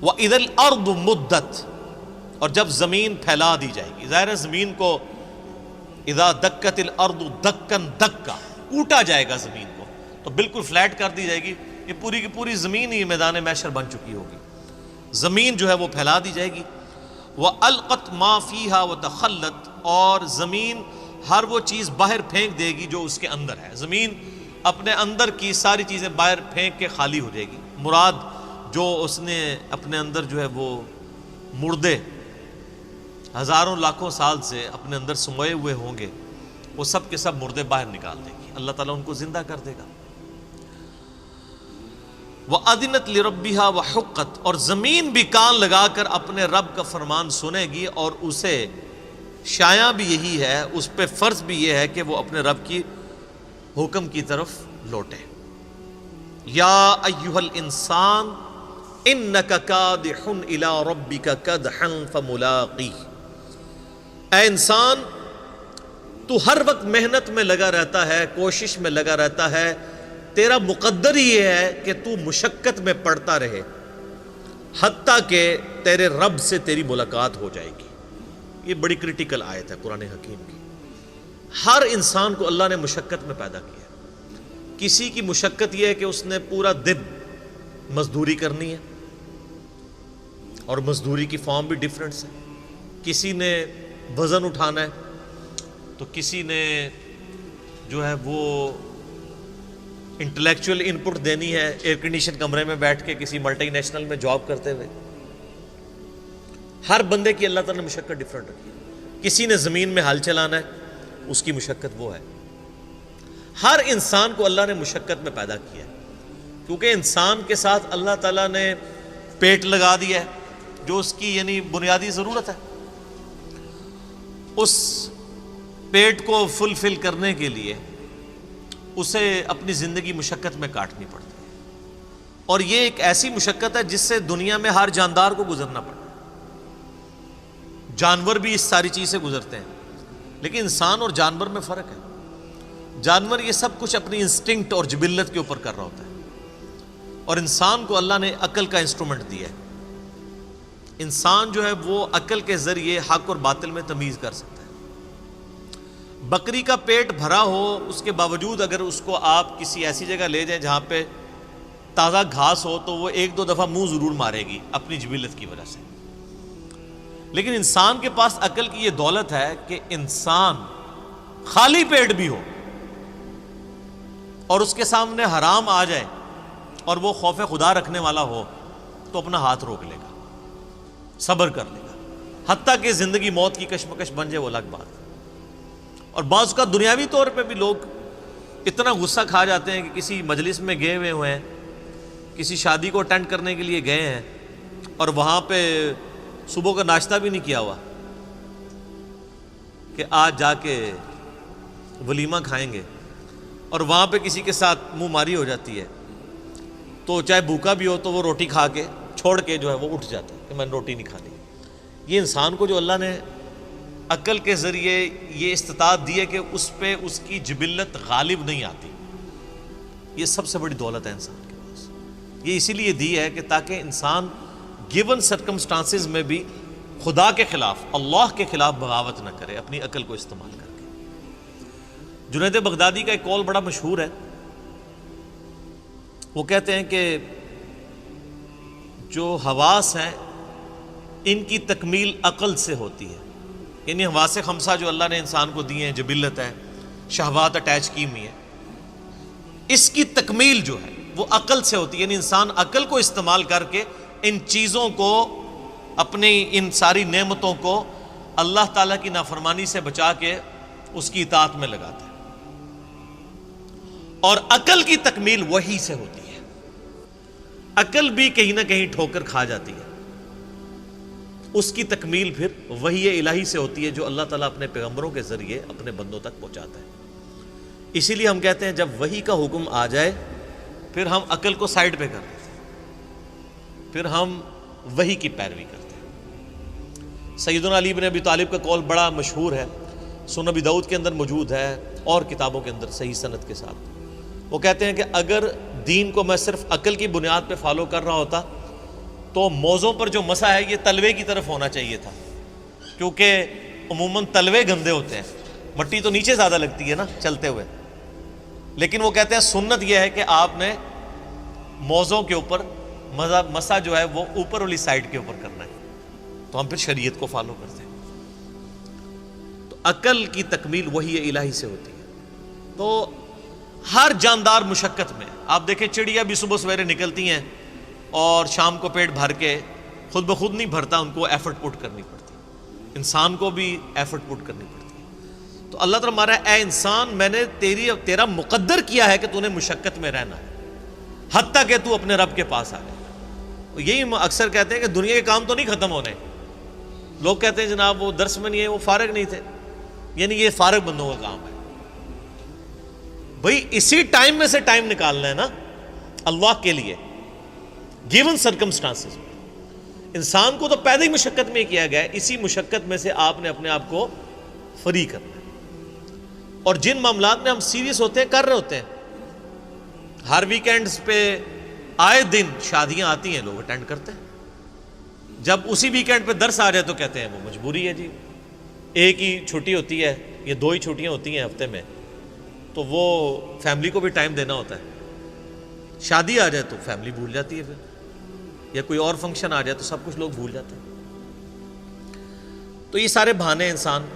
وَإِذَا الْأَرْضُ مُدَّتْ، اور جب زمین پھیلا دی جائے گی. ظاہر ہے زمین کو اذا دکت الارض دکن دکا، کوٹا جائے گا زمین کو، تو بالکل فلیٹ کر دی جائے گی. یہ پوری کی پوری زمین ہی میدان محشر بن چکی ہوگی. زمین جو ہے وہ پھیلا دی جائے گی. وَأَلْقَتْ مَا فِيهَا وَتَخَلَّتْ، اور زمین ہر وہ چیز باہر پھینک دے گی جو اس کے اندر ہے. زمین اپنے اندر کی ساری چیزیں باہر پھینک کے خالی ہو جائے گی. مراد جو اس نے اپنے اندر جو ہے وہ مردے ہزاروں لاکھوں سال سے اپنے اندر سموئے ہوئے ہوں گے، وہ سب کے سب مردے باہر نکال دے گی. اللہ تعالیٰ ان کو زندہ کر دے گا. وَأَذِنَتْ لِرَبِّهَا وَحُقَّتْ، اور زمین بھی کان لگا کر اپنے رب کا فرمان سنے گی، اور اسے شایع بھی یہی ہے، اس پہ فرض بھی یہ ہے کہ وہ اپنے رب کی حکم کی طرف لوٹے. یا ایھا الانسان انک کادح الی ربک کدحا فملاقیہ، اے انسان تو ہر وقت محنت میں لگا رہتا ہے، کوشش میں لگا رہتا ہے، تیرا مقدر یہ ہے کہ تو مشقت میں پڑتا رہے حتیٰ کہ تیرے رب سے تیری ملاقات ہو جائے گی. یہ بڑی کریٹیکل آیت ہے قرآن حکیم کی. ہر انسان کو اللہ نے مشقت میں پیدا کیا. کسی کی مشقت یہ ہے کہ اس نے پورا دن مزدوری کرنی ہے، اور مزدوری کی فارم بھی ڈیفرنٹس ہے. کسی نے وزن اٹھانا ہے، تو کسی نے جو ہے وہ انٹلیکچوئل ان پٹ دینی ہے ایئر کنڈیشن کمرے میں بیٹھ کے کسی ملٹی نیشنل میں جاب کرتے ہوئے. ہر بندے کی اللہ تعالیٰ نے مشقت ڈیفرنٹ رکھی ہے. کسی نے زمین میں ہل چلانا ہے، اس کی مشقت وہ ہے. ہر انسان کو اللہ نے مشقت میں پیدا کیا ہے، کیونکہ انسان کے ساتھ اللہ تعالیٰ نے پیٹ لگا دیا ہے جو اس کی یعنی بنیادی ضرورت ہے. اس پیٹ کو فلفل کرنے کے لیے اسے اپنی زندگی مشقت میں کاٹنی پڑتی ہے، اور یہ ایک ایسی مشقت ہے جس سے دنیا میں ہر جاندار کو گزرنا پڑتا ہے. جانور بھی اس ساری چیز سے گزرتے ہیں، لیکن انسان اور جانور میں فرق ہے. جانور یہ سب کچھ اپنی انسٹنکٹ اور جبلت کے اوپر کر رہا ہوتا ہے، اور انسان کو اللہ نے عقل کا انسٹرومنٹ دیا ہے. انسان جو ہے وہ عقل کے ذریعے حق اور باطل میں تمیز کر سکتا ہے. بکری کا پیٹ بھرا ہو، اس کے باوجود اگر اس کو آپ کسی ایسی جگہ لے جائیں جہاں پہ تازہ گھاس ہو تو وہ ایک دو دفعہ منہ ضرور مارے گی اپنی جبلت کی وجہ سے. لیکن انسان کے پاس عقل کی یہ دولت ہے کہ انسان خالی پیٹ بھی ہو اور اس کے سامنے حرام آ جائے اور وہ خوف خدا رکھنے والا ہو تو اپنا ہاتھ روک لے گا، صبر کر لے گا، حتیٰ کہ زندگی موت کی کشمکش بن جائے وہ الگ بات. اور بعض کا دنیاوی طور پہ بھی لوگ اتنا غصہ کھا جاتے ہیں کہ کسی مجلس میں گئے ہوئے ہیں، کسی شادی کو اٹینڈ کرنے کے لیے گئے ہیں، اور وہاں پہ صبح کا ناشتہ بھی نہیں کیا ہوا کہ آج جا کے ولیمہ کھائیں گے، اور وہاں پہ کسی کے ساتھ منہ ماری ہو جاتی ہے تو چاہے بھوکا بھی ہو تو وہ روٹی کھا کے چھوڑ کے جو ہے وہ اٹھ جاتا ہے کہ میں نے روٹی نہیں کھانی. یہ انسان کو جو اللہ نے عقل کے ذریعے یہ استطاعت دی ہے کہ اس پہ اس کی جبلت غالب نہیں آتی، یہ سب سے بڑی دولت ہے انسان کے پاس. یہ اسی لیے دی ہے کہ تاکہ انسان گیون سرکمسٹانسز میں بھی خدا کے خلاف، اللہ کے خلاف بغاوت نہ کرے اپنی عقل کو استعمال کر کے. جنید بغدادی کا ایک قول بڑا مشہور ہے. وہ کہتے ہیں کہ جو حواس ہیں ان کی تکمیل عقل سے ہوتی ہے. یعنی حواس خمسہ جو اللہ نے انسان کو دیے ہیں، جبلت ہے، شہوات اٹیچ کی ہوئی ہیں، اس کی تکمیل جو ہے وہ عقل سے ہوتی ہے. یعنی انسان عقل کو استعمال کر کے ان چیزوں کو، اپنی ان ساری نعمتوں کو اللہ تعالیٰ کی نافرمانی سے بچا کے اس کی اطاعت میں لگاتا ہے. اور عقل کی تکمیل وحی سے ہوتی ہے. عقل بھی کہیں نہ کہیں ٹھوکر کھا جاتی ہے، اس کی تکمیل پھر وحی الہی سے ہوتی ہے جو اللہ تعالیٰ اپنے پیغمبروں کے ذریعے اپنے بندوں تک پہنچاتا ہے. اسی لیے ہم کہتے ہیں جب وحی کا حکم آ جائے پھر ہم عقل کو سائڈ پہ کر دیتے ہیں، پھر ہم وحی کی پیروی کرتے ہیں. سیدنا علی بن ابی طالب کا قول بڑا مشہور ہے، سنن ابی داؤد کے اندر موجود ہے اور کتابوں کے اندر صحیح سند کے ساتھ. وہ کہتے ہیں کہ اگر دین کو میں صرف عقل کی بنیاد پہ فالو کر رہا ہوتا تو موزوں پر جو مسا ہے یہ تلوے کی طرف ہونا چاہیے تھا، کیونکہ عموماً تلوے گندے ہوتے ہیں، مٹی تو نیچے زیادہ لگتی ہے نا چلتے ہوئے، لیکن وہ کہتے ہیں سنت یہ ہے کہ آپ نے موزوں کے اوپر مسا جو ہے وہ اوپر والی سائڈ کے اوپر کرنا ہے، تو ہم پھر شریعت کو فالو کرتے ہیں۔ تو عقل کی تکمیل وہی الہی سے ہوتی ہے۔ تو ہر جاندار مشقت میں، آپ دیکھیں چڑیا بھی صبح سویرے نکلتی ہیں اور شام کو پیٹ بھر کے خود بخود نہیں بھرتا، ان کو ایفرٹ پٹ کرنی پڑتی، انسان کو بھی ایفرٹ پٹ کرنی پڑتی۔ تو اللہ تعالیٰ ہمارا اے انسان میں نے تیرا مقدر کیا ہے کہ تو نے مشقت میں رہنا ہے، حتیٰ کہ تو اپنے رب کے پاس آ جائے۔ یہی اکثر کہتے ہیں کہ دنیا کے کام تو نہیں ختم ہونے، لوگ کہتے ہیں جناب وہ درس میں نہیں ہے، وہ فارغ نہیں تھے، یعنی یہ فارغ بندوں کا کام ہے۔ بھئی اسی ٹائم میں سے ٹائم نکالنا ہے نا اللہ کے لیے، گیون سرکمسٹانسز میں۔ انسان کو تو پیدا ہی مشقت میں کیا گیا ہے، اسی مشقت میں سے آپ نے اپنے آپ کو فری کرنا ہے۔ اور جن معاملات میں ہم سیریس ہوتے ہیں کر رہے ہوتے ہیں، ہر ویکینڈز پہ آئے دن شادیاں آتی ہیں، لوگ اٹینڈ کرتے ہیں، جب اسی ویکینڈ پہ درس آ جائے تو کہتے ہیں وہ مجبوری ہے جی، ایک ہی چھٹی ہوتی ہے یا 2 ہی چھٹیاں ہوتی ہیں ہفتے میں، تو وہ فیملی کو بھی ٹائم دینا ہوتا ہے۔ شادی آ جائے تو فیملی بھول جاتی ہے، پھر یا کوئی اور فنکشن آ جائے تو سب کچھ لوگ بھول جاتے ہیں۔ تو یہ سارے بہانے انسان،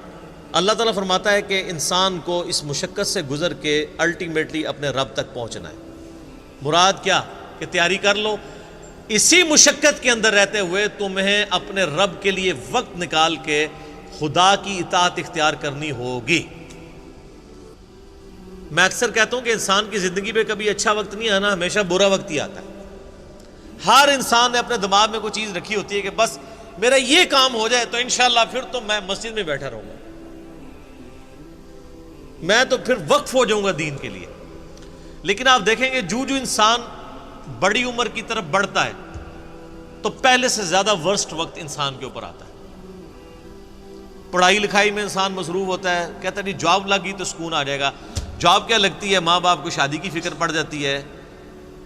اللہ تعالیٰ فرماتا ہے کہ انسان کو اس مشقت سے گزر کے الٹیمیٹلی اپنے رب تک پہنچنا ہے۔ مراد کیا کہ تیاری کر لو، اسی مشقت کے اندر رہتے ہوئے تمہیں اپنے رب کے لیے وقت نکال کے خدا کی اطاعت اختیار کرنی ہوگی۔ میں اکثر کہتا ہوں کہ انسان کی زندگی پہ کبھی اچھا وقت نہیں آنا، ہمیشہ برا وقت ہی آتا ہے۔ ہر انسان نے اپنے دماغ میں کوئی چیز رکھی ہوتی ہے کہ بس میرا یہ کام ہو جائے تو انشاءاللہ پھر تو میں مسجد میں بیٹھا رہوں گا، میں تو پھر وقف ہو جاؤں گا دین کے لیے۔ لیکن آپ دیکھیں گے جو انسان بڑی عمر کی طرف بڑھتا ہے تو پہلے سے زیادہ ورسٹ وقت انسان کے اوپر آتا ہے۔ پڑھائی لکھائی میں انسان مصروف ہوتا ہے، کہتا ہے نہیں جاب لگی تو سکون آ جائے گا، جاب کیا لگتی ہے، ماں باپ کو شادی کی فکر پڑ جاتی ہے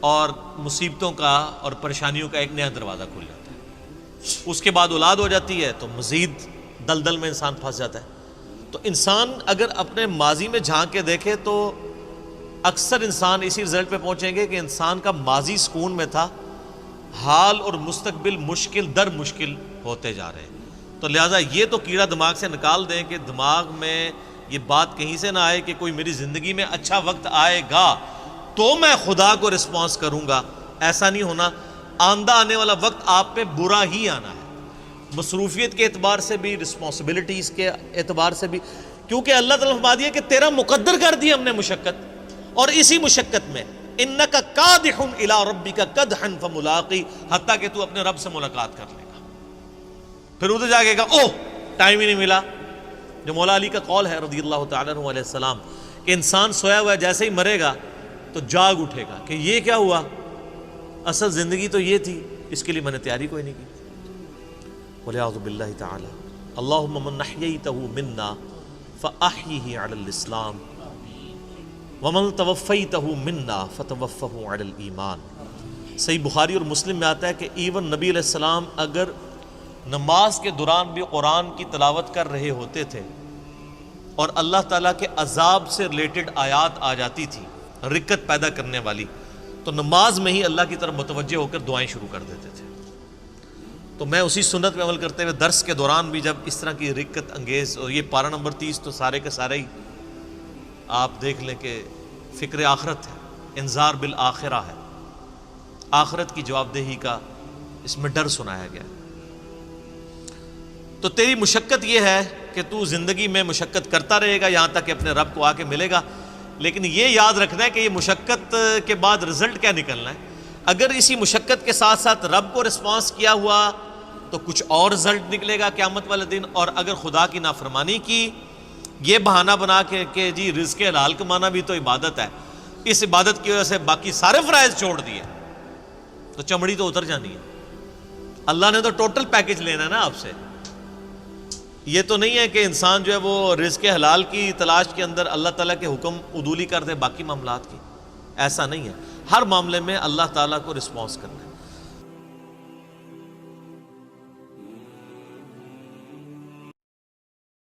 اور مصیبتوں کا اور پریشانیوں کا ایک نیا دروازہ کھل جاتا ہے۔ اس کے بعد اولاد ہو جاتی ہے تو مزید دلدل میں انسان پھنس جاتا ہے۔ تو انسان اگر اپنے ماضی میں جھانک کے دیکھے تو اکثر انسان اسی رزلٹ پہ پہنچیں گے کہ انسان کا ماضی سکون میں تھا، حال اور مستقبل مشکل در مشکل ہوتے جا رہے ہیں۔ تو لہٰذا یہ تو کیڑا دماغ سے نکال دیں کہ دماغ میں یہ بات کہیں سے نہ آئے کہ کوئی میری زندگی میں اچھا وقت آئے گا تو میں خدا کو رسپانس کروں گا، ایسا نہیں ہونا۔ آندہ آنے والا وقت آپ پہ برا ہی آنا ہے، مصروفیت کے اعتبار سے بھی، رسپانسبلٹیز کے اعتبار سے بھی، کیونکہ اللہ تعالیٰ فرما دیا کہ تیرا مقدر کر دی ہم نے مشقت، اور اسی مشقت میں انک کادح الی ربک کدحا فملاقی، حتیٰ کہ تو اپنے رب سے ملاقات کر لے گا۔ پھر ادھر جا کے کہا اوہ ٹائم ہی نہیں ملا، جو مولا علی کا قول ہے رضی اللہ تعالیٰ عنہ علیہ السلام کہ انسان سویا ہوا ہے جیسے ہی مرے گا تو جاگ اٹھے گا کہ یہ کیا ہوا، اصل زندگی تو یہ تھی، اس کے لیے میں نے تیاری کوئی نہیں کی۔ وَلِعَوْذُ بِاللَّهِ تَعَالَى اللَّهُمَّ مَنْ أَحْيَيْتَهُ مِنَّا فَأَحْيِهِ عَلَى الْإِسْلَامِ وَمَنْ تَوَفَّيْتَهُ مِنَّا فَتَوَفَّهُ عَلَى الْإِيمَانِ۔ صحیح بخاری اور مسلم میں آتا ہے کہ ایون نبی علیہ السلام اگر نماز کے دوران بھی قرآن کی تلاوت کر رہے ہوتے تھے اور اللہ تعالیٰ کے عذاب سے ریلیٹڈ آیات آ جاتی تھی رکت پیدا کرنے والی، تو نماز میں ہی اللہ کی طرف متوجہ ہو کر دعائیں شروع کر دیتے تھے۔ تو میں اسی سنت میں عمل کرتے ہوئے درس کے دوران بھی جب اس طرح کی رکت انگیز، اور یہ پارہ نمبر 30 تو سارے کے سارے ہی آپ دیکھ لیں کہ فکر آخرت ہے، انذار بالآخرہ ہے، آخرت کی جواب دہی کا اس میں ڈر سنایا گیا۔ تو تیری مشقت یہ ہے کہ تو زندگی میں مشقت کرتا رہے گا یہاں تک کہ اپنے رب کو آ کے ملے گا، لیکن یہ یاد رکھنا ہے کہ یہ مشقت کے بعد رزلٹ کیا نکلنا ہے۔ اگر اسی مشقت کے ساتھ ساتھ رب کو رسپانس کیا ہوا تو کچھ اور رزلٹ نکلے گا قیامت والے دن، اور اگر خدا کی نافرمانی کی، یہ بہانہ بنا کے کہ جی رزق حلال کمانا بھی تو عبادت ہے، اس عبادت کی وجہ سے باقی سارے فرائض چھوڑ دیے، تو چمڑی تو اتر جانی ہے۔ اللہ نے تو ٹوٹل پیکج لینا ہے نا آپ سے۔ یہ تو نہیں ہے کہ انسان جو ہے وہ رزق حلال کی تلاش کے اندر اللہ تعالیٰ کے حکم عدولی کر دے باقی معاملات کی، ایسا نہیں ہے۔ ہر معاملے میں اللہ تعالیٰ کو رسپانس کرنا ہے۔